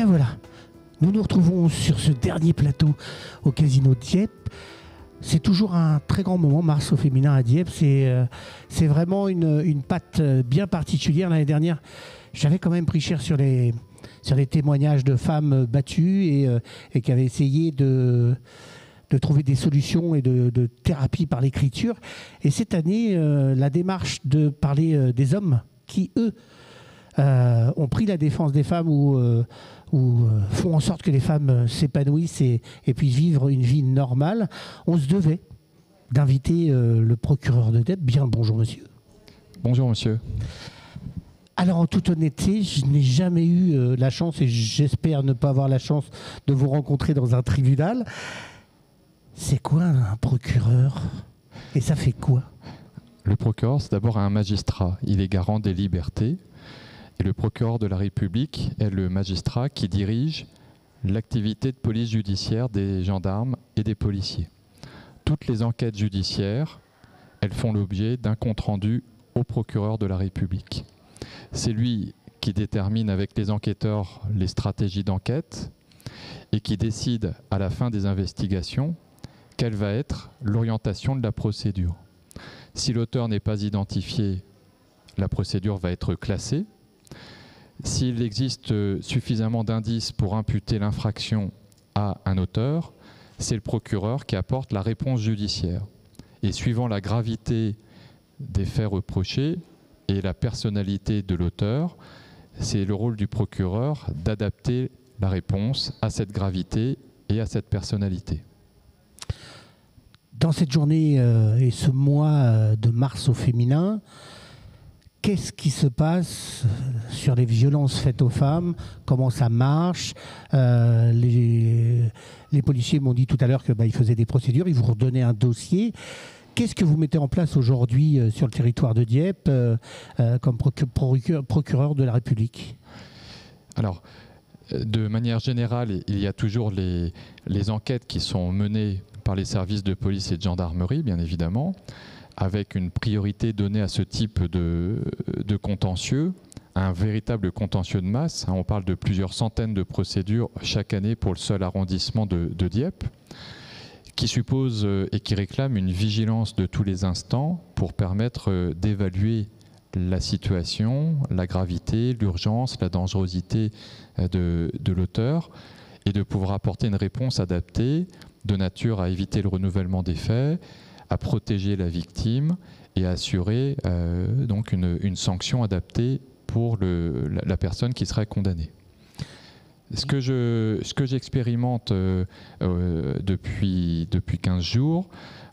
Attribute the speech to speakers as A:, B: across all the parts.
A: bien voilà, nous nous retrouvons sur ce dernier plateau au Casino de Dieppe. C'est toujours un très grand moment, Mars au féminin à Dieppe. C'est vraiment une patte bien particulière. L'année dernière, j'avais quand même pris cher sur les témoignages de femmes battues et qui avaient essayé de trouver des solutions et de thérapie par l'écriture. Et cette année, la démarche de parler des hommes qui, eux, ont pris la défense des femmes ou font en sorte que les femmes s'épanouissent et puissent vivre une vie normale, on se devait d'inviter le procureur de Dieppe. Bien, bonjour monsieur.
B: Bonjour monsieur.
A: Alors en toute honnêteté, je n'ai jamais eu la chance, et j'espère ne pas avoir la chance de vous rencontrer dans un tribunal. C'est quoi un procureur? Et ça fait quoi?
B: Le procureur, c'est d'abord un magistrat. Il est garant des libertés. Et le procureur de la République est le magistrat qui dirige l'activité de police judiciaire des gendarmes et des policiers. Toutes les enquêtes judiciaires, elles font l'objet d'un compte-rendu au procureur de la République. C'est lui qui détermine avec les enquêteurs les stratégies d'enquête et qui décide à la fin des investigations quelle va être l'orientation de la procédure. Si l'auteur n'est pas identifié, la procédure va être classée. S'il existe suffisamment d'indices pour imputer l'infraction à un auteur, c'est le procureur qui apporte la réponse judiciaire. Et suivant la gravité des faits reprochés et la personnalité de l'auteur, c'est le rôle du procureur d'adapter la réponse à cette gravité et à cette personnalité.
A: Dans cette journée et ce mois de Mars au féminin, qu'est-ce qui se passe sur les violences faites aux femmes? Comment ça marche? Les policiers m'ont dit tout à l'heure qu'ils faisaient des procédures, ils vous redonnaient un dossier. Qu'est-ce que vous mettez en place aujourd'hui sur le territoire de Dieppe comme procureur de la République?
B: Alors, de manière générale, il y a toujours les enquêtes qui sont menées par les services de police et de gendarmerie, bien évidemment, avec une priorité donnée à ce type de contentieux, un véritable contentieux de masse. On parle de plusieurs centaines de procédures chaque année pour le seul arrondissement de Dieppe, qui suppose et qui réclame une vigilance de tous les instants pour permettre d'évaluer la situation, la gravité, l'urgence, la dangerosité de l'auteur et de pouvoir apporter une réponse adaptée de nature à éviter le renouvellement des faits, à protéger la victime et à assurer donc une sanction adaptée pour la personne qui serait condamnée. Ce que j'expérimente depuis 15 jours,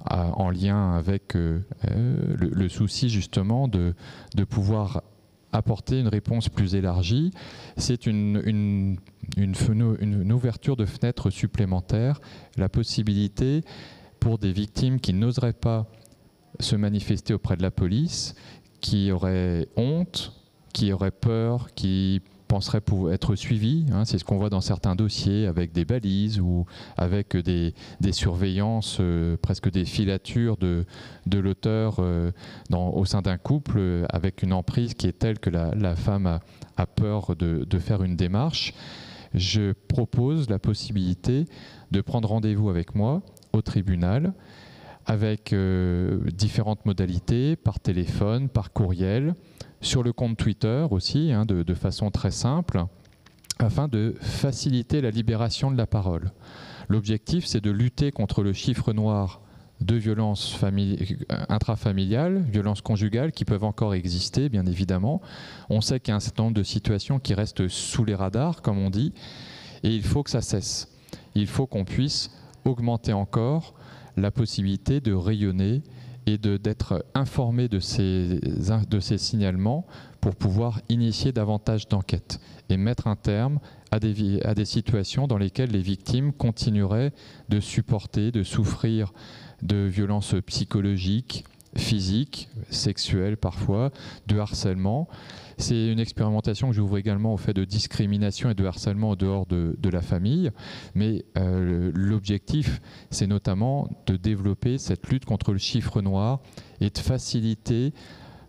B: en lien avec le souci justement de pouvoir apporter une réponse plus élargie, c'est une ouverture de fenêtre supplémentaire, la possibilité pour des victimes qui n'oseraient pas se manifester auprès de la police, qui auraient honte, qui auraient peur, qui penseraient pouvoir être suivies. C'est ce qu'on voit dans certains dossiers avec des balises ou avec des surveillances, presque des filatures de l'auteur au sein d'un couple avec une emprise qui est telle que la femme a peur de faire une démarche. Je propose la possibilité de prendre rendez-vous avec moi au tribunal avec différentes modalités, par téléphone, par courriel, sur le compte Twitter aussi, de façon très simple, afin de faciliter la libération de la parole. L'objectif, c'est de lutter contre le chiffre noir de violences intrafamiliales, violences conjugales qui peuvent encore exister, bien évidemment. On sait qu'il y a un certain nombre de situations qui restent sous les radars, comme on dit, et il faut que ça cesse. Il faut qu'on puisse augmenter encore la possibilité de rayonner et d'être informé de ces signalements pour pouvoir initier davantage d'enquêtes et mettre un terme à des situations dans lesquelles les victimes continueraient de supporter, de souffrir de violences psychologiques, physiques, sexuelles parfois, de harcèlement. C'est une expérimentation que j'ouvre également au fait de discrimination et de harcèlement en dehors de la famille. Mais l'objectif, c'est notamment de développer cette lutte contre le chiffre noir et de faciliter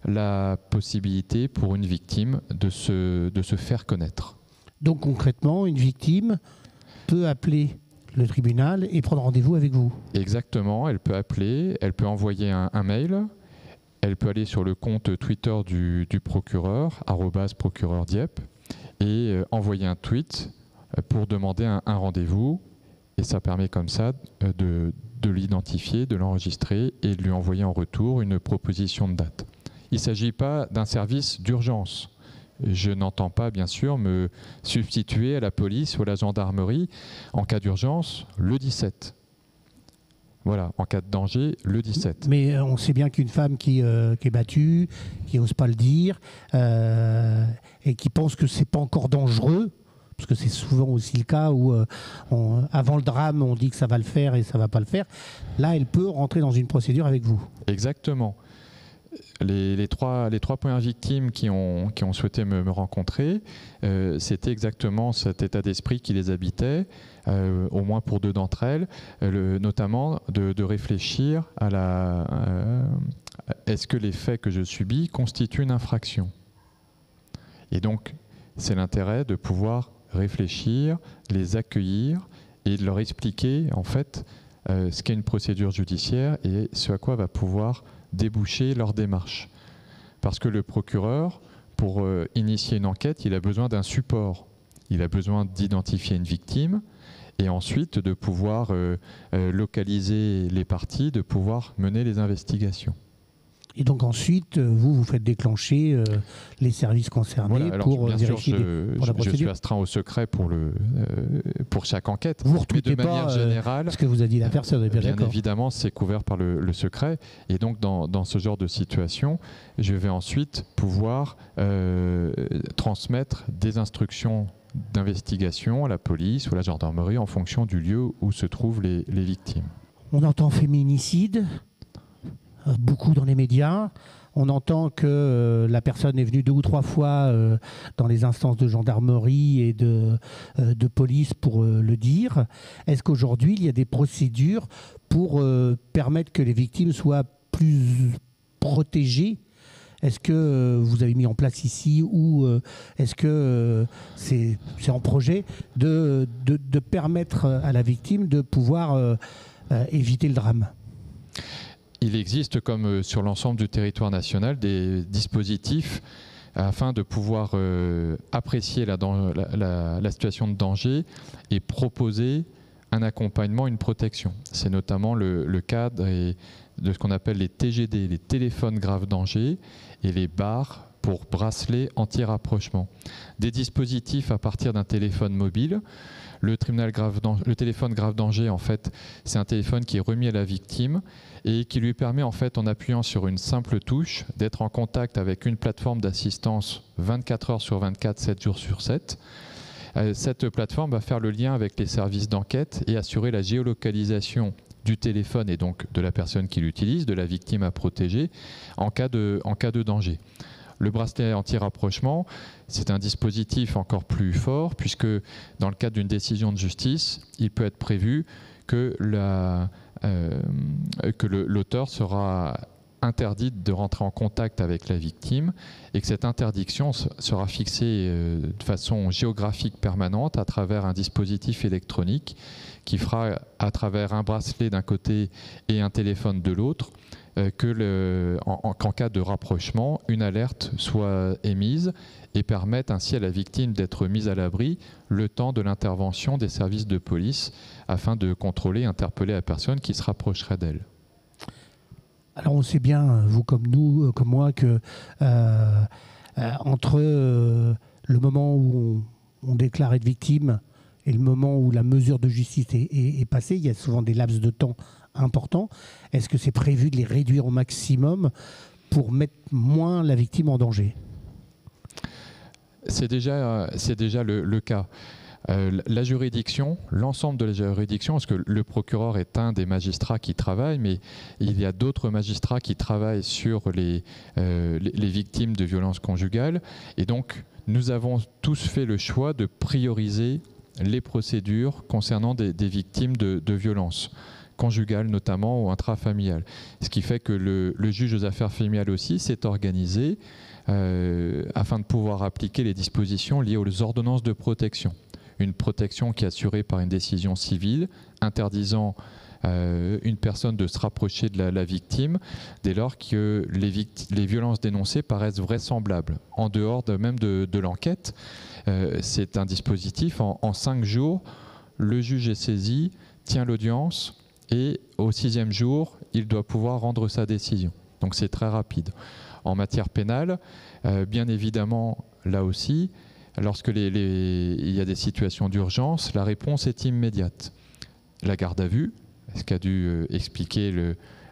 B: la possibilité pour une victime de se faire connaître.
A: Donc concrètement, une victime peut appeler le tribunal et prendre rendez-vous avec vous.
B: Exactement, elle peut appeler, elle peut envoyer un mail, elle peut aller sur le compte Twitter du procureur, @procureur Dieppe, et envoyer un tweet pour demander un rendez-vous. Et ça permet comme ça de l'identifier, de l'enregistrer et de lui envoyer en retour une proposition de date. Il ne s'agit pas d'un service d'urgence. Je n'entends pas, bien sûr, me substituer à la police ou à la gendarmerie en cas d'urgence le 17. Voilà, en cas de danger, le 17.
A: Mais on sait bien qu'une femme qui est battue, qui n'ose pas le dire, et qui pense que c'est pas encore dangereux, parce que c'est souvent aussi le cas où avant le drame, on dit que ça va le faire et ça va pas le faire. Là, elle peut rentrer dans une procédure avec vous.
B: Exactement. Les trois premières victimes qui ont souhaité me rencontrer, c'était exactement cet état d'esprit qui les habitait, au moins pour 2 d'entre elles, notamment de réfléchir à est-ce que les faits que je subis constituent une infraction. Et donc, c'est l'intérêt de pouvoir réfléchir, les accueillir et de leur expliquer en fait ce qu'est une procédure judiciaire et ce à quoi va pouvoir déboucher leur démarche. Parce que le procureur, pour initier une enquête, il a besoin d'un support. Il a besoin d'identifier une victime et ensuite de pouvoir localiser les parties, de pouvoir mener les investigations.
A: Et donc ensuite, vous faites déclencher les services concernés
B: voilà, alors,
A: pour
B: bien
A: vérifier
B: sûr, je suis astreint au secret pour chaque enquête.
A: Vous ne retweetez
B: de manière
A: pas
B: générale,
A: ce que vous a dit la personne,
B: bien évidemment, c'est couvert par le secret. Et donc, dans ce genre de situation, je vais ensuite pouvoir transmettre des instructions d'investigation à la police ou à la gendarmerie en fonction du lieu où se trouvent les victimes.
A: On entend féminicide, beaucoup dans les médias. On entend que la personne est venue 2 ou 3 fois dans les instances de gendarmerie et de police pour le dire. Est-ce qu'aujourd'hui, il y a des procédures pour permettre que les victimes soient plus protégées ? Est-ce que vous avez mis en place ici ou est-ce que c'est en projet de permettre à la victime de pouvoir éviter le drame ?
B: Il existe, comme sur l'ensemble du territoire national, des dispositifs afin de pouvoir apprécier la situation de danger et proposer un accompagnement, une protection. C'est notamment le cadre de ce qu'on appelle les TGD, les téléphones grave danger, et les barres pour bracelets anti-rapprochement. Des dispositifs à partir d'un téléphone mobile. Le téléphone grave danger, en fait, c'est un téléphone qui est remis à la victime et qui lui permet, en fait, en appuyant sur une simple touche, d'être en contact avec une plateforme d'assistance 24 heures sur 24, 7 jours sur 7. Cette plateforme va faire le lien avec les services d'enquête et assurer la géolocalisation du téléphone et donc de la personne qui l'utilise, de la victime à protéger en cas de danger. Le bracelet anti-rapprochement, c'est un dispositif encore plus fort puisque dans le cadre d'une décision de justice, il peut être prévu que l'auteur sera interdit de rentrer en contact avec la victime et que cette interdiction sera fixée de façon géographique permanente à travers un dispositif électronique qui fera à travers un bracelet d'un côté et un téléphone de l'autre qu'en cas de rapprochement, une alerte soit émise et permette ainsi à la victime d'être mise à l'abri le temps de l'intervention des services de police afin de contrôler et interpeller la personne qui se rapprocherait d'elle.
A: Alors on sait bien, vous comme nous, comme moi, que entre le moment où on déclare être victime et le moment où la mesure de justice est passée, il y a souvent des laps de temps importants. Est-ce que c'est prévu de les réduire au maximum pour mettre moins la victime en danger ?
B: C'est déjà le cas. La juridiction, l'ensemble de la juridiction, parce que le procureur est un des magistrats qui travaille, mais il y a d'autres magistrats qui travaillent sur les victimes de violences conjugales. Et donc, nous avons tous fait le choix de prioriser les procédures concernant des victimes de violences conjugales notamment ou intrafamiliales. Ce qui fait que le juge aux affaires familiales aussi s'est organisé afin de pouvoir appliquer les dispositions liées aux ordonnances de protection. Une protection qui est assurée par une décision civile interdisant une personne de se rapprocher de la victime dès lors que les violences dénoncées paraissent vraisemblables. En dehors même de l'enquête, c'est un dispositif, en 5 jours, le juge est saisi, tient l'audience et au 6e jour, il doit pouvoir rendre sa décision. Donc c'est très rapide. En matière pénale, bien évidemment, là aussi, lorsque il y a des situations d'urgence, la réponse est immédiate. La garde à vue, ce qu'a dû expliquer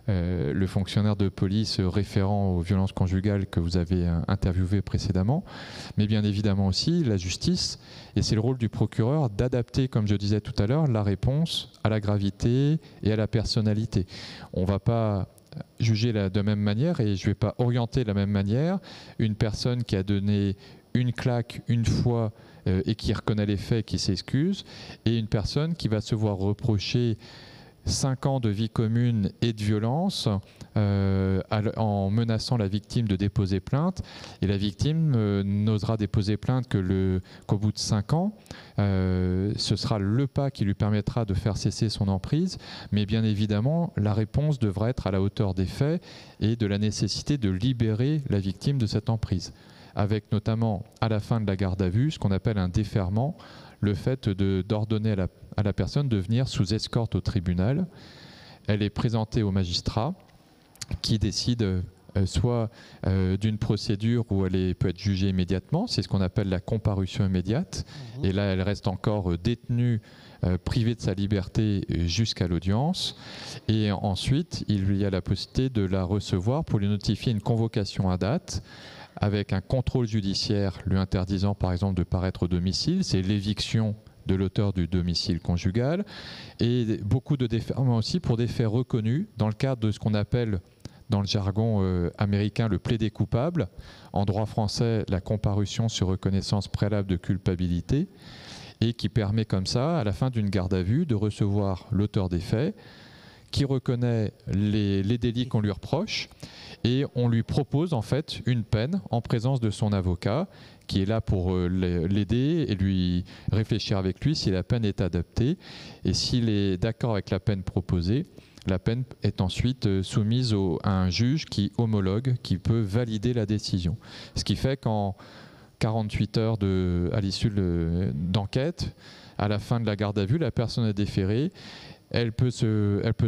B: le fonctionnaire de police référent aux violences conjugales que vous avez interviewé précédemment, mais bien évidemment aussi la justice, et c'est le rôle du procureur d'adapter, comme je disais tout à l'heure, la réponse à la gravité et à la personnalité. On ne va pas juger de même manière et je ne vais pas orienter de la même manière une personne qui a donné une claque une fois et qui reconnaît les faits, qui s'excuse, et une personne qui va se voir reprocher 5 ans de vie commune et de violence en menaçant la victime de déposer plainte. Et la victime n'osera déposer plainte qu'au bout de 5 ans. Ce sera le pas qui lui permettra de faire cesser son emprise. Mais bien évidemment, la réponse devra être à la hauteur des faits et de la nécessité de libérer la victime de cette emprise. Avec notamment, à la fin de la garde à vue, ce qu'on appelle un déferment, le fait d'ordonner à la personne de venir sous escorte au tribunal. Elle est présentée au magistrat qui décide soit d'une procédure où elle peut être jugée immédiatement, c'est ce qu'on appelle la comparution immédiate, et là elle reste encore détenue, privée de sa liberté jusqu'à l'audience, et ensuite il y a la possibilité de la recevoir pour lui notifier une convocation à date, avec un contrôle judiciaire lui interdisant par exemple de paraître au domicile, c'est l'éviction de l'auteur du domicile conjugal, et beaucoup de déferments aussi pour des faits reconnus dans le cadre de ce qu'on appelle dans le jargon américain le plaidé coupable, en droit français la comparution sur reconnaissance préalable de culpabilité, et qui permet comme ça, à la fin d'une garde à vue, de recevoir l'auteur des faits, qui reconnaît les délits qu'on lui reproche, et on lui propose en fait une peine en présence de son avocat qui est là pour l'aider et lui réfléchir avec lui si la peine est adaptée, et s'il est d'accord avec la peine proposée, la peine est ensuite soumise à un juge qui homologue, qui peut valider la décision. Ce qui fait qu'en 48 heures à l'issue d'enquête, à la fin de la garde à vue, la personne est déférée. Elle peut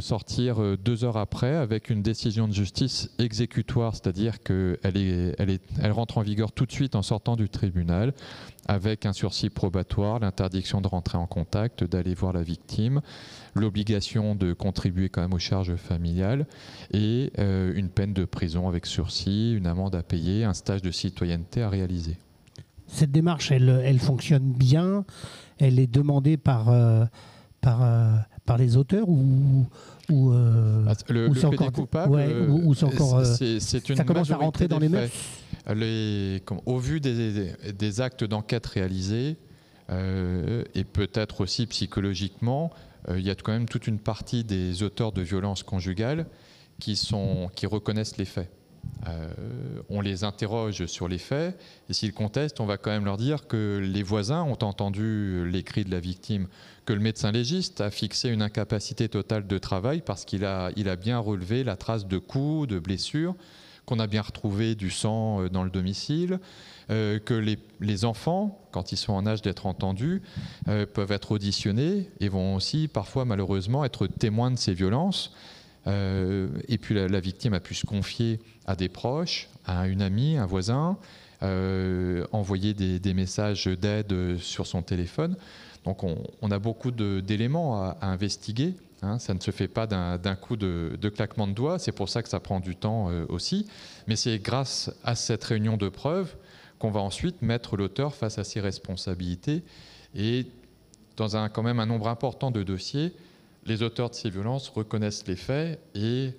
B: sortir 2 heures après avec une décision de justice exécutoire, c'est-à-dire qu'elle rentre en vigueur tout de suite en sortant du tribunal, avec un sursis probatoire, l'interdiction de rentrer en contact, d'aller voir la victime, l'obligation de contribuer quand même aux charges familiales et une peine de prison avec sursis, une amende à payer, un stage de citoyenneté à réaliser.
A: Cette démarche, elle fonctionne bien, elle est demandée par les auteurs ou
B: le plaidé coupable,
A: ça commence à rentrer dans les mœurs.
B: Au vu des actes d'enquête réalisés et peut-être aussi psychologiquement, il y a quand même toute une partie des auteurs de violences conjugales qui reconnaissent les faits. On les interroge sur les faits et s'ils contestent, on va quand même leur dire que les voisins ont entendu les cris de la victime, que le médecin légiste a fixé une incapacité totale de travail parce qu'il a bien relevé la trace de coups, de blessures, qu'on a bien retrouvé du sang dans le domicile, que les enfants, quand ils sont en âge d'être entendus, peuvent être auditionnés et vont aussi parfois malheureusement être témoins de ces violences. Et puis la victime a pu se confier à des proches, à une amie, un voisin, envoyer des messages d'aide sur son téléphone. Donc on a beaucoup d'éléments à investiguer. Hein. Ça ne se fait pas d'un coup de claquement de doigts. C'est pour ça que ça prend du temps aussi. Mais c'est grâce à cette réunion de preuves qu'on va ensuite mettre l'auteur face à ses responsabilités. Et dans quand même un nombre important de dossiers, les auteurs de ces violences reconnaissent les faits et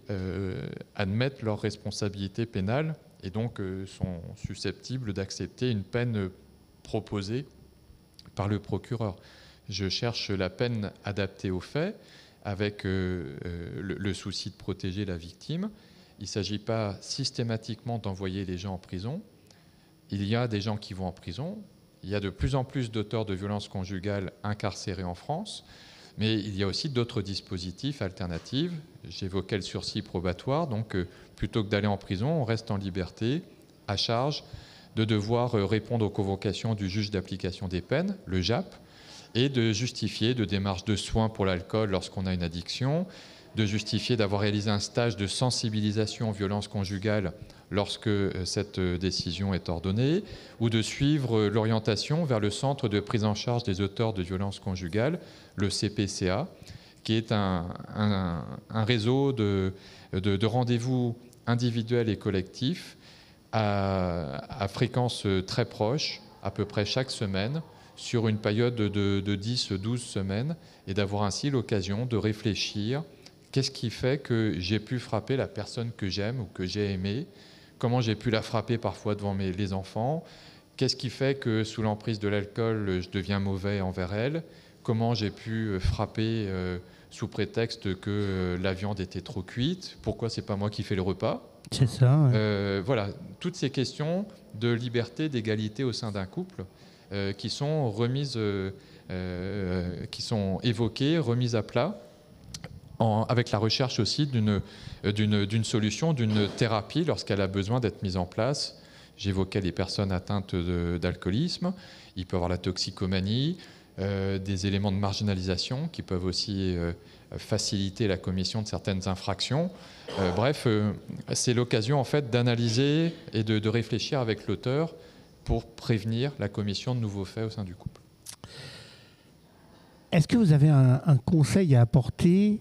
B: admettent leur responsabilité pénale et donc sont susceptibles d'accepter une peine proposée par le procureur. Je cherche la peine adaptée aux faits, avec le souci de protéger la victime. Il ne s'agit pas systématiquement d'envoyer les gens en prison. Il y a des gens qui vont en prison. Il y a de plus en plus d'auteurs de violences conjugales incarcérés en France. Mais il y a aussi d'autres dispositifs alternatifs. J'évoquais le sursis probatoire. Donc, plutôt que d'aller en prison, on reste en liberté, à charge de devoir répondre aux convocations du juge d'application des peines, le JAP, et de justifier de démarches de soins pour l'alcool lorsqu'on a une addiction, de justifier d'avoir réalisé un stage de sensibilisation aux violences conjugales lorsque cette décision est ordonnée, ou de suivre l'orientation vers le Centre de prise en charge des auteurs de violences conjugales, le CPCA, qui est un réseau de rendez-vous individuels et collectifs à fréquence très proche, à peu près chaque semaine, sur une période de 10-12 semaines, et d'avoir ainsi l'occasion de réfléchir. Qu'est-ce qui fait que j'ai pu frapper la personne que j'aime ou que j'ai aimée? Comment j'ai pu la frapper parfois devant les enfants? Qu'est-ce qui fait que sous l'emprise de l'alcool, je deviens mauvais envers elle? Comment j'ai pu frapper sous prétexte que la viande était trop cuite? Pourquoi c'est pas moi qui fais le repas?
A: C'est ça. Ouais.
B: Voilà, toutes ces questions de liberté, d'égalité au sein d'un couple qui sont remises, qui sont évoquées, remises à plat, avec la recherche aussi d'une solution, d'une thérapie lorsqu'elle a besoin d'être mise en place. J'évoquais les personnes atteintes d'alcoolisme, il peut y avoir la toxicomanie, des éléments de marginalisation qui peuvent aussi faciliter la commission de certaines infractions. Bref, c'est l'occasion en fait d'analyser et de réfléchir avec l'auteur pour prévenir la commission de nouveaux faits au sein du couple.
A: Est-ce que vous avez un conseil à apporter?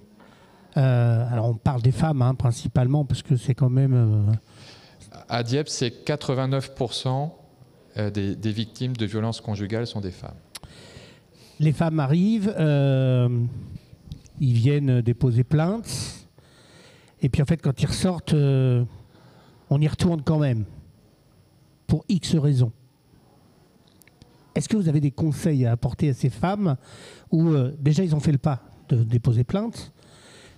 A: Alors on parle des femmes principalement parce que c'est quand même...
B: À Dieppe, c'est 89% des victimes de violences conjugales sont des femmes.
A: Les femmes arrivent, ils viennent déposer plainte, et puis en fait quand ils ressortent, on y retourne quand même, pour X raisons. Est-ce que vous avez des conseils à apporter à ces femmes où déjà ils ont fait le pas de déposer plainte,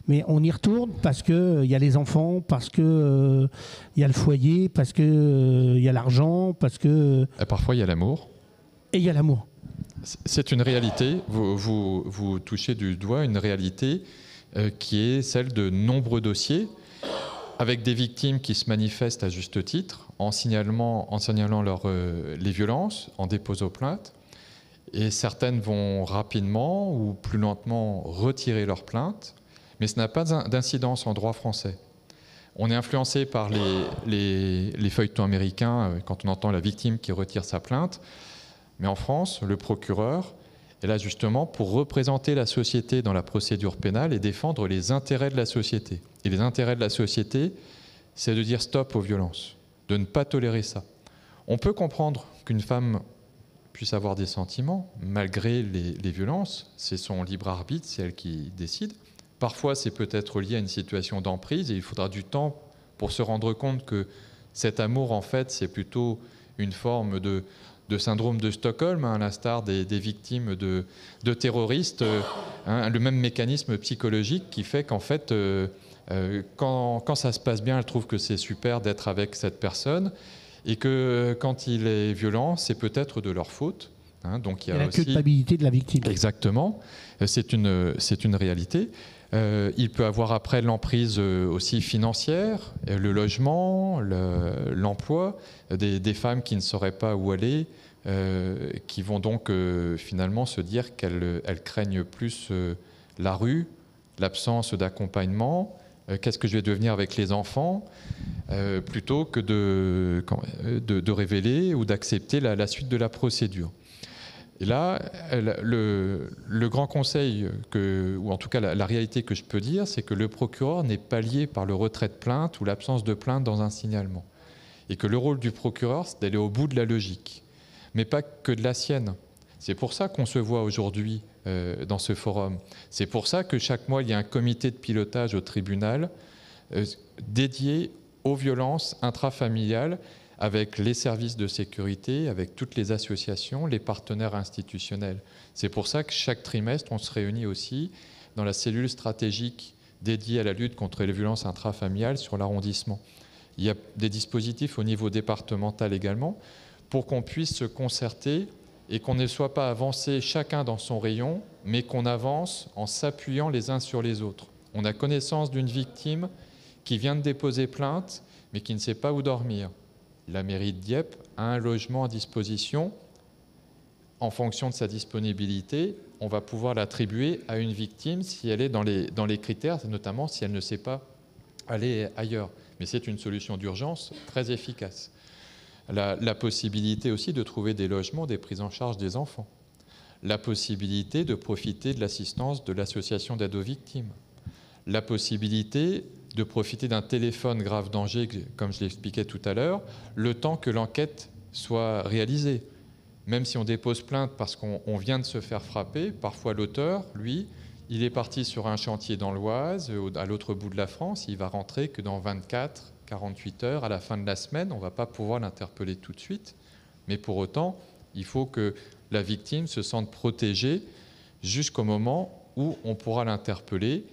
A: mais on y retourne parce qu'il y a les enfants, parce qu'il y a le foyer, parce qu'il y a l'argent, parce que...
B: Et parfois il y a l'amour.
A: Et il y a l'amour.
B: C'est une réalité, vous touchez du doigt une réalité qui est celle de nombreux dossiers avec des victimes qui se manifestent à juste titre en signalant les violences, en déposant plainte, et certaines vont rapidement ou plus lentement retirer leur plainte, mais ce n'a pas d'incidence en droit français. On est influencé par les feuilletons américains quand on entend la victime qui retire sa plainte. Mais en France, le procureur est là justement pour représenter la société dans la procédure pénale et défendre les intérêts de la société. Et les intérêts de la société, c'est de dire stop aux violences, de ne pas tolérer ça. On peut comprendre qu'une femme puisse avoir des sentiments malgré les violences, c'est son libre arbitre, c'est elle qui décide. Parfois, c'est peut-être lié à une situation d'emprise et il faudra du temps pour se rendre compte que cet amour, en fait, c'est plutôt une forme de syndrome de Stockholm, à l'instar des victimes de terroristes, le même mécanisme psychologique qui fait qu'en fait, quand ça se passe bien, elle trouve que c'est super d'être avec cette personne, et que quand il est violent, c'est peut-être de leur faute. Donc il y a
A: la
B: aussi...
A: culpabilité de la victime.
B: Exactement, c'est une réalité. Il peut avoir après l'emprise aussi financière, le logement, l'emploi, des femmes qui ne sauraient pas où aller, qui vont donc finalement se dire qu'elles craignent plus la rue, l'absence d'accompagnement, qu'est-ce que je vais devenir avec les enfants, plutôt que de révéler ou d'accepter la suite de la procédure. Et là, le grand conseil, ou en tout cas la réalité que je peux dire, c'est que le procureur n'est pas lié par le retrait de plainte ou l'absence de plainte dans un signalement. Et que le rôle du procureur, c'est d'aller au bout de la logique, mais pas que de la sienne. C'est pour ça qu'on se voit aujourd'hui dans ce forum. C'est pour ça que chaque mois, il y a un comité de pilotage au tribunal dédié aux violences intrafamiliales, avec les services de sécurité, avec toutes les associations, les partenaires institutionnels. C'est pour ça que chaque trimestre, on se réunit aussi dans la cellule stratégique dédiée à la lutte contre les violences intrafamiliales sur l'arrondissement. Il y a des dispositifs au niveau départemental également pour qu'on puisse se concerter et qu'on ne soit pas avancé chacun dans son rayon, mais qu'on avance en s'appuyant les uns sur les autres. On a connaissance d'une victime qui vient de déposer plainte, mais qui ne sait pas où dormir. La mairie de Dieppe a un logement à disposition. En fonction de sa disponibilité, on va pouvoir l'attribuer à une victime si elle est dans les critères, notamment si elle ne sait pas aller ailleurs. Mais c'est une solution d'urgence très efficace. La possibilité aussi de trouver des logements, des prises en charge des enfants. La possibilité de profiter de l'assistance de l'association d'aide aux victimes. La possibilité de profiter d'un téléphone grave danger, comme je l'expliquais tout à l'heure, le temps que l'enquête soit réalisée. Même si on dépose plainte parce qu'on vient de se faire frapper, parfois l'auteur, lui, il est parti sur un chantier dans l'Oise, à l'autre bout de la France, il va rentrer que dans 24, 48 heures, à la fin de la semaine, on ne va pas pouvoir l'interpeller tout de suite. Mais pour autant, il faut que la victime se sente protégée jusqu'au moment où on pourra l'interpeller.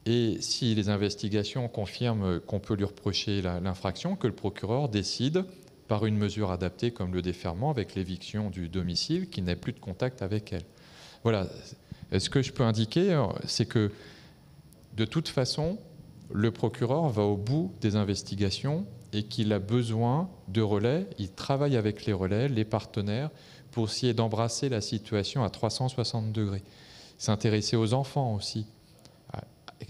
B: Et si les investigations confirment qu'on peut lui reprocher l'infraction, que le procureur décide par une mesure adaptée comme le déferrement avec l'éviction du domicile, qu'il n'ait plus de contact avec elle. Voilà. Ce que je peux indiquer, c'est que de toute façon, le procureur va au bout des investigations et qu'il a besoin de relais. Il travaille avec les relais, les partenaires, pour essayer d'embrasser la situation à 360 degrés. S'intéresser aux enfants aussi.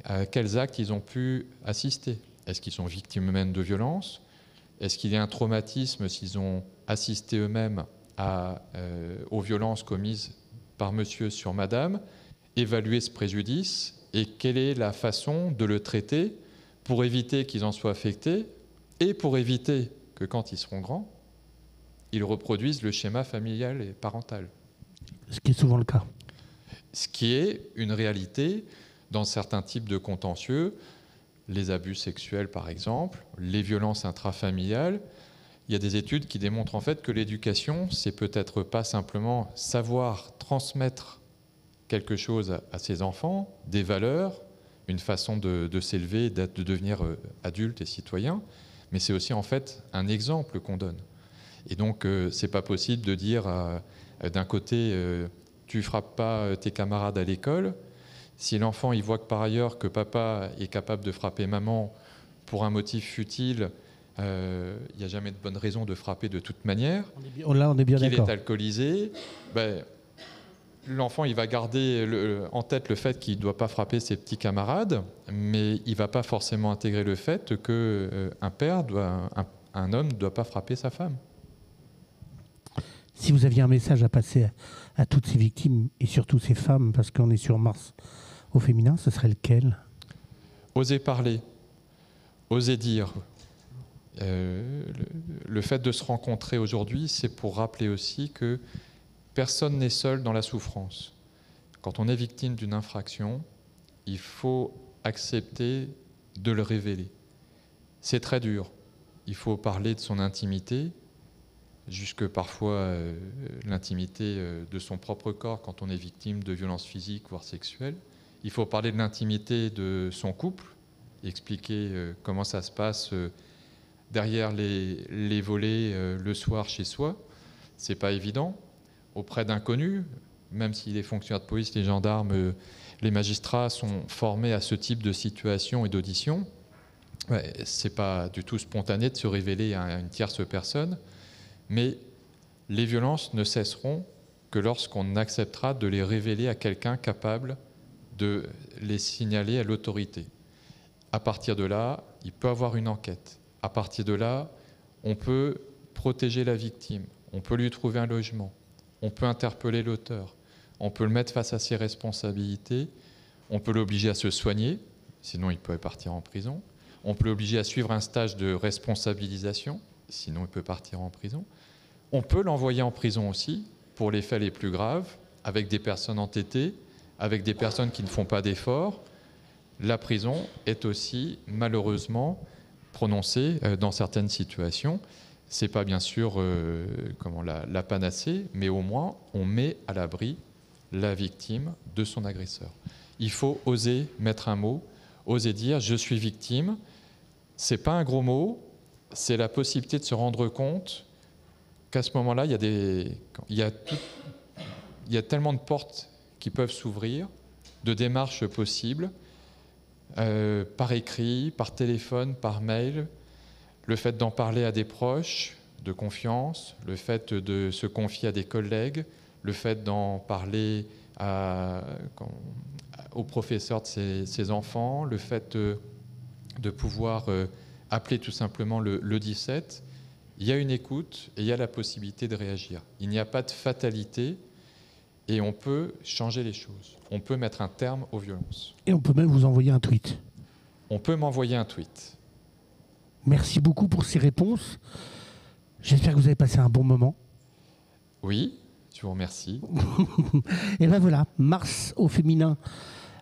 B: À quels actes ils ont pu assister. Est-ce qu'ils sont victimes eux-mêmes de violences? Est-ce qu'il y a un traumatisme s'ils ont assisté eux-mêmes aux violences commises par monsieur sur madame? Évaluer ce préjudice et quelle est la façon de le traiter pour éviter qu'ils en soient affectés et pour éviter que quand ils seront grands, ils reproduisent le schéma familial et parental.
A: Ce qui est souvent le cas.
B: Ce qui est une réalité dans certains types de contentieux, les abus sexuels par exemple, les violences intrafamiliales. Il y a des études qui démontrent en fait que l'éducation, c'est peut-être pas simplement savoir transmettre quelque chose à ses enfants, des valeurs, une façon de s'élever, de devenir adulte et citoyen, mais c'est aussi en fait un exemple qu'on donne. Et donc c'est pas possible de dire d'un côté tu frappes pas tes camarades à l'école. Si l'enfant il voit que par ailleurs que papa est capable de frapper maman pour un motif futile, il n'y a jamais de bonne raison de frapper de toute manière.
A: Là, on est bien
B: d'accord.
A: Qu'il
B: est alcoolisé, l'enfant il va garder en tête le fait qu'il ne doit pas frapper ses petits camarades, mais il ne va pas forcément intégrer le fait qu'un père, un homme ne doit pas frapper sa femme.
A: Si vous aviez un message à passer à toutes ces victimes et surtout ces femmes, parce qu'on est sur Mars au féminin, ce serait lequel?
B: Oser parler, oser dire. Le fait de se rencontrer aujourd'hui, c'est pour rappeler aussi que personne n'est seul dans la souffrance. Quand on est victime d'une infraction, il faut accepter de le révéler. C'est très dur. Il faut parler de son intimité, jusque parfois l'intimité de son propre corps quand on est victime de violences physiques, voire sexuelles. Il faut parler de l'intimité de son couple, expliquer comment ça se passe derrière les volets le soir chez soi. C'est pas évident. Auprès d'inconnus, même si les fonctionnaires de police, les gendarmes, les magistrats sont formés à ce type de situation et d'audition, c'est pas du tout spontané de se révéler à une tierce personne. Mais les violences ne cesseront que lorsqu'on acceptera de les révéler à quelqu'un capable de les signaler à l'autorité. À partir de là, il peut y avoir une enquête. À partir de là, on peut protéger la victime, on peut lui trouver un logement, on peut interpeller l'auteur, on peut le mettre face à ses responsabilités, on peut l'obliger à se soigner, sinon il peut partir en prison, on peut l'obliger à suivre un stage de responsabilisation, sinon il peut partir en prison. On peut l'envoyer en prison aussi pour les faits les plus graves, avec des personnes entêtées, avec des personnes qui ne font pas d'efforts. La prison est aussi malheureusement prononcée dans certaines situations. Ce n'est pas bien sûr la panacée, mais au moins on met à l'abri la victime de son agresseur. il faut oser mettre un mot, oser dire « je suis victime ». Ce n'est pas un gros mot, c'est la possibilité de se rendre compte qu'à ce moment-là, il y a tellement de portes qui peuvent s'ouvrir, de démarches possibles, par écrit, par téléphone, par mail, le fait d'en parler à des proches de confiance, le fait de se confier à des collègues, le fait d'en parler aux professeurs de ses enfants, le fait de pouvoir appeler tout simplement le 17. Il y a une écoute et il y a la possibilité de réagir. Il n'y a pas de fatalité et on peut changer les choses. On peut mettre un terme aux violences.
A: Et on peut même vous envoyer un tweet.
B: On peut m'envoyer un tweet.
A: Merci beaucoup pour ces réponses. J'espère que vous avez passé un bon moment.
B: Oui, je vous remercie.
A: Et ben voilà, Mars au féminin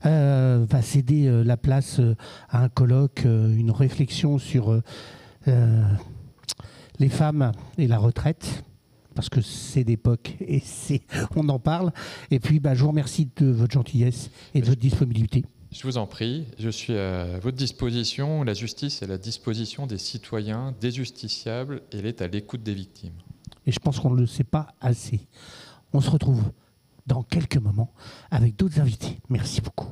A: va céder la place à un colloque, une réflexion sur les femmes et la retraite, parce que c'est d'époque et on en parle. Et puis je vous remercie de votre gentillesse et de votre disponibilité.
B: Je vous en prie, je suis à votre disposition. La justice est à la disposition des citoyens, des justiciables, et elle est à l'écoute des victimes.
A: Et je pense qu'on ne le sait pas assez. On se retrouve dans quelques moments avec d'autres invités. Merci beaucoup.